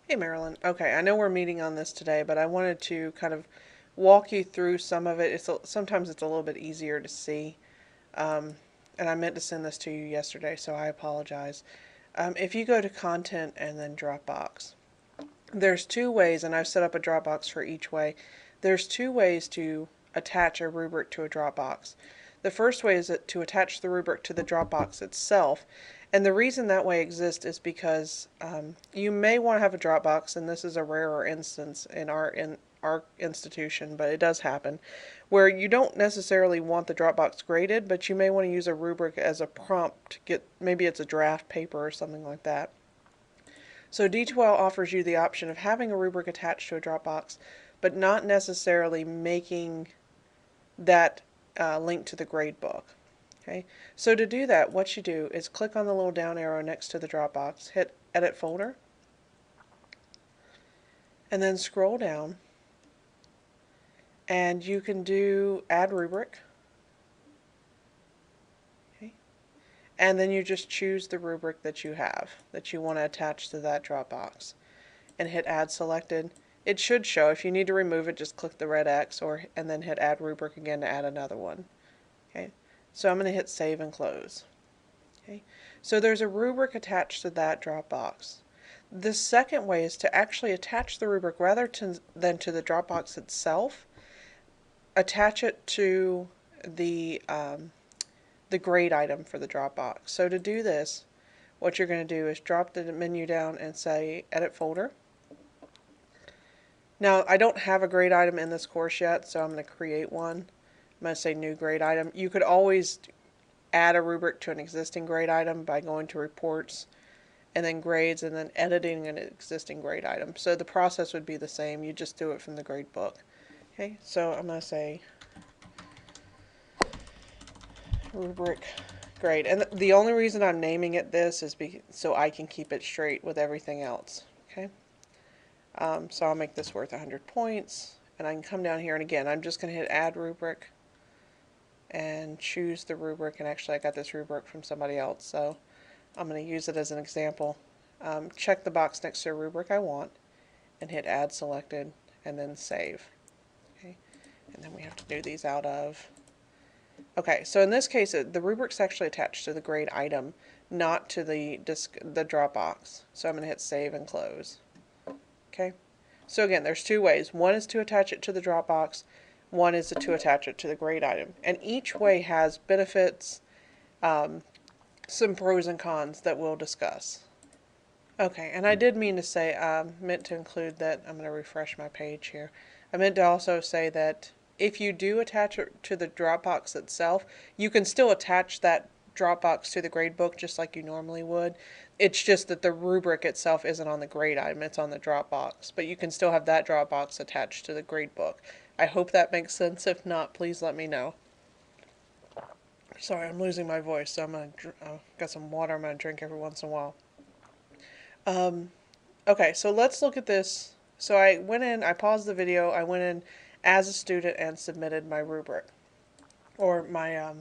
Hey Marilyn. Okay, I know we're meeting on this today, but I wanted to kind of walk you through some of it. Sometimes it's a little bit easier to see, um, and I meant to send this to you yesterday, so I apologize. If you go to Content and then Dropbox, there's two ways, and I've set up a Dropbox for each way. There's two ways to attach a rubric to a Dropbox. The first way is to attach the rubric to the Dropbox itself. And the reason that way exists is because you may want to have a Dropbox, and this is a rarer instance in our institution, but it does happen, where you don't necessarily want the Dropbox graded, but you may want to use a rubric as a prompt to get, maybe it's a draft paper or something like that. So D2L offers you the option of having a rubric attached to a Dropbox, but not necessarily making that link to the gradebook. Okay, so to do that, what you do is click on the little down arrow next to the Dropbox, hit Edit Folder, and then scroll down, and you can do Add Rubric. Okay, and then you just choose the rubric that you have, that you want to attach to that Dropbox, and hit Add Selected. It should show. If you need to remove it, just click the red X and then hit Add Rubric again to add another one. Okay, so I'm going to hit Save and Close. Okay, so there's a rubric attached to that Dropbox. The second way is to actually attach the rubric rather than to the Dropbox itself. Attach it to the grade item for the Dropbox. So to do this, what you're going to do is drop the menu down and say Edit Folder. Now, I don't have a grade item in this course yet, so I'm going to create one. I'm going to say New Grade Item. You could always add a rubric to an existing grade item by going to Reports and then Grades and then editing an existing grade item. So the process would be the same. You just do it from the grade book. Okay, so I'm going to say rubric grade. And the only reason I'm naming it this is so I can keep it straight with everything else. Okay, so I'll make this worth 100 points. And I can come down here, and again, I'm just going to hit Add Rubric and choose the rubric. And actually, I got this rubric from somebody else, so I'm going to use it as an example. Check the box next to a rubric I want and hit Add Selected and then Save. Okay, and then we have to do these out of. Okay, so in this case, the rubric's actually attached to the grade item, not to the Dropbox. So I'm going to hit Save and Close. Okay, so again, there's two ways. One is to attach it to the Dropbox. One is to attach it to the grade item. And each way has benefits, some pros and cons that we'll discuss. Okay, and I did mean to say, meant to include that, I'm going to refresh my page here. I meant to also say that if you do attach it to the Dropbox itself, you can still attach that Dropbox to the gradebook just like you normally would. It's just that the rubric itself isn't on the grade item, it's on the Dropbox. But you can still have that Dropbox attached to the gradebook. I hope that makes sense. If not, please let me know. Sorry, I'm losing my voice, so I'm going to got some water I'm going to drink every once in a while. Okay, so let's look at this. So I went in, I paused the video, I went in as a student and submitted my rubric, or my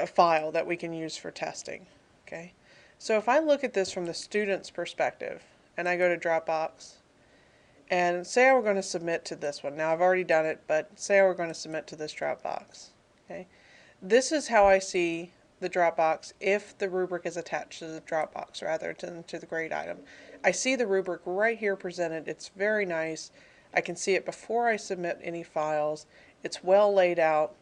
file that we can use for testing. Okay, so if I look at this from the student's perspective, and I go to Dropbox, and say I were going to submit to this one. Now I've already done it, but say I were going to submit to this Dropbox. Okay, this is how I see the Dropbox if the rubric is attached to the Dropbox rather than to the grade item. I see the rubric right here presented. It's very nice. I can see it before I submit any files. It's well laid out.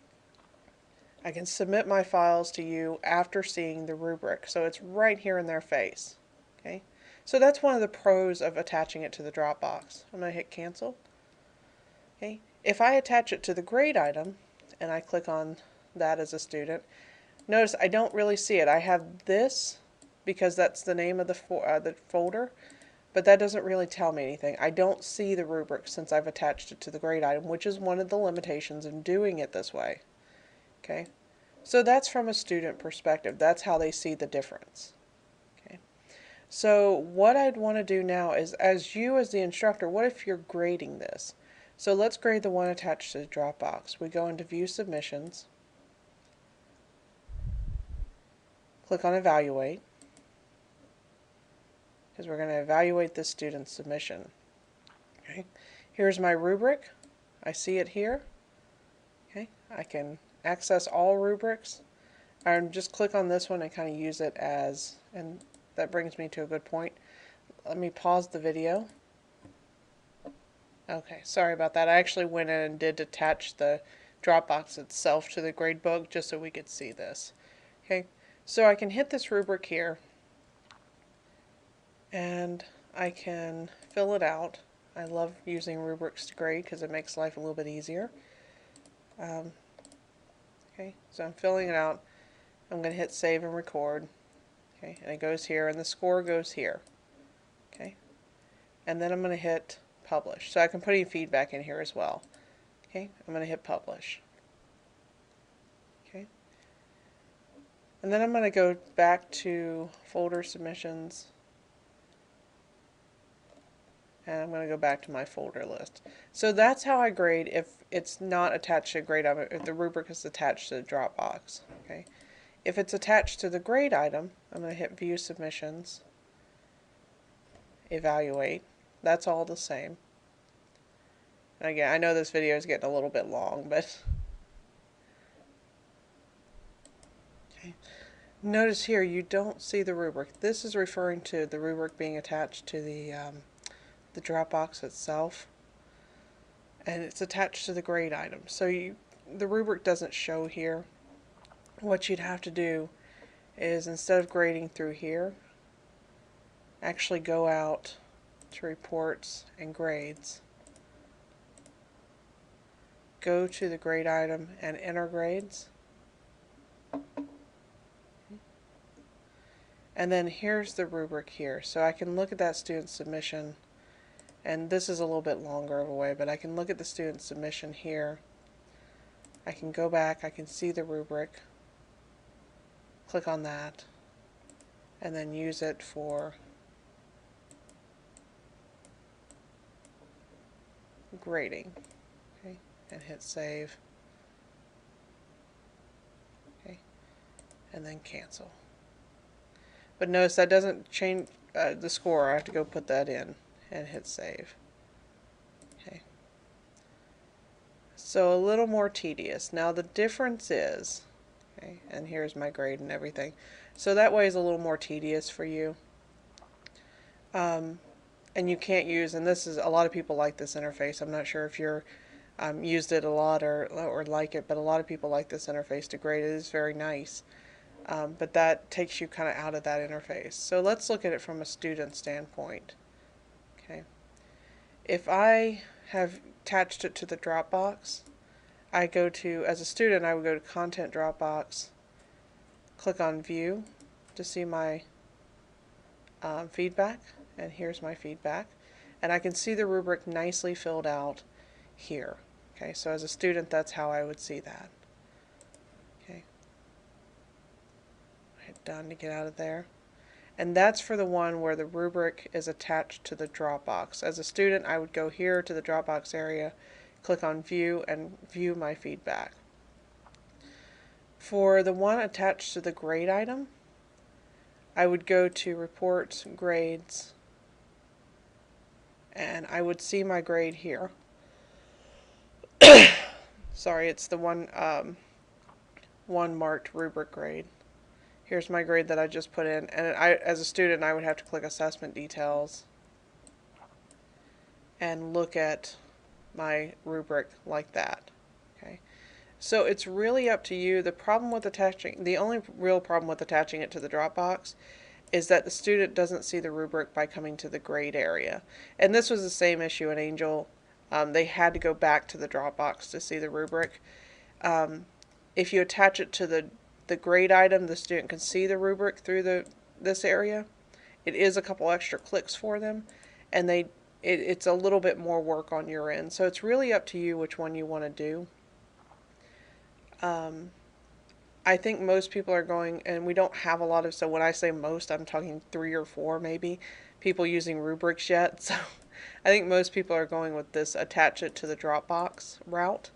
I can submit my files to you after seeing the rubric. So it's right here in their face. Okay, so that's one of the pros of attaching it to the Dropbox. I'm going to hit cancel. Okay, if I attach it to the grade item and I click on that as a student, notice I don't really see it. I have this because that's the name of the folder, but that doesn't really tell me anything. I don't see the rubric since I've attached it to the grade item, which is one of the limitations in doing it this way. Okay, so that's from a student perspective. That's how they see the difference. Okay, so what I'd want to do now is, as the instructor, what if you're grading this? So let's grade the one attached to the Dropbox. We go into View Submissions, click on Evaluate, because we're going to evaluate this student's submission. Okay, here's my rubric. I see it here. Okay, I can access all rubrics. I just click on this one and kind of use it as, and that brings me to a good point. Let me pause the video. Okay, sorry about that. I actually went in and did attach the Dropbox itself to the gradebook just so we could see this. Okay, so I can hit this rubric here and I can fill it out. I love using rubrics to grade because it makes life a little bit easier. Okay, so I'm filling it out. I'm going to hit save and record. Okay, and it goes here and the score goes here. Okay, and then I'm going to hit publish. So I can put any feedback in here as well. Okay, I'm going to hit publish. Okay, and then I'm going to go back to folder submissions, and I'm going to go back to my folder list. So that's how I grade if it's not attached to a grade item, if the rubric is attached to the Dropbox. Okay, if it's attached to the grade item, I'm going to hit view submissions, evaluate. That's all the same. And again, I know this video is getting a little bit long, but okay. Notice here you don't see the rubric. This is referring to the rubric being attached to the Dropbox itself, and it's attached to the grade item. So the rubric doesn't show here. What you'd have to do is, instead of grading through here, actually go out to reports and grades, go to the grade item and enter grades, and then here's the rubric here. So I can look at that student submission, and this is a little bit longer of a way, but I can look at the student submission here. I can go back, I can see the rubric, click on that, and then use it for grading. Okay, and hit save. Okay, and then cancel. But notice that doesn't change the score. I have to go put that in and hit save. Okay, so a little more tedious. Now the difference is, okay, and here's my grade and everything. So that way is a little more tedious for you. And you can't use, and this is, a lot of people like this interface. I'm not sure if you're used it a lot or like it, but a lot of people like this interface to grade. It is very nice. But that takes you kind of out of that interface. So let's look at it from a student standpoint. Okay, if I have attached it to the Dropbox, I go to, as a student, I would go to Content Dropbox, click on View to see my feedback, and here's my feedback, and I can see the rubric nicely filled out here. Okay, so as a student, that's how I would see that. Okay, hit done to get out of there. And that's for the one where the rubric is attached to the Dropbox. As a student, I would go here to the Dropbox area, click on View, and view my feedback. For the one attached to the grade item, I would go to Reports, Grades, and I would see my grade here. Sorry, it's the one marked rubric grade. Here's my grade that I just put in, and as a student, I would have to click Assessment Details and look at my rubric like that. Okay, so it's really up to you. The only real problem with attaching it to the Dropbox is that the student doesn't see the rubric by coming to the grade area. And this was the same issue in Angel. They had to go back to the Dropbox to see the rubric. If you attach it to the grade item, the student can see the rubric through this area. It is a couple extra clicks for them, and it's a little bit more work on your end. So it's really up to you which one you want to do. I think most people are going, and we don't have a lot of, so when I say most, I'm talking 3 or 4 maybe, people using rubrics yet. So I think most people are going with this attach it to the Dropbox route,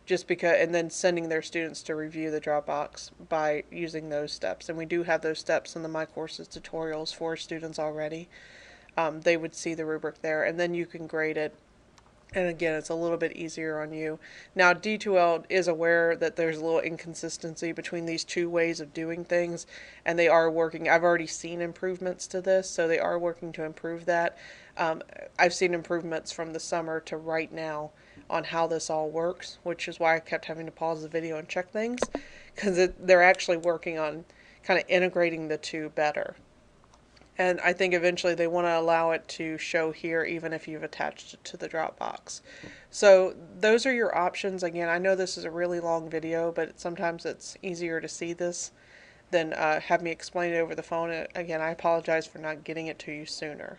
just because, and then sending their students to review the Dropbox by using those steps. And we do have those steps in the My Courses tutorials for students already. they would see the rubric there, and then you can grade it. And again, it's a little bit easier on you. Now, D2L is aware that there's a little inconsistency between these two ways of doing things, and they are working. I've already seen improvements to this, so they are working to improve that. I've seen improvements from the summer to right now on how this all works, which is why I kept having to pause the video and check things, because they're actually working on kind of integrating the two better. And I think eventually they want to allow it to show here even if you've attached it to the Dropbox. So those are your options. Again, I know this is a really long video, but sometimes it's easier to see this than have me explain it over the phone. Again, I apologize for not getting it to you sooner.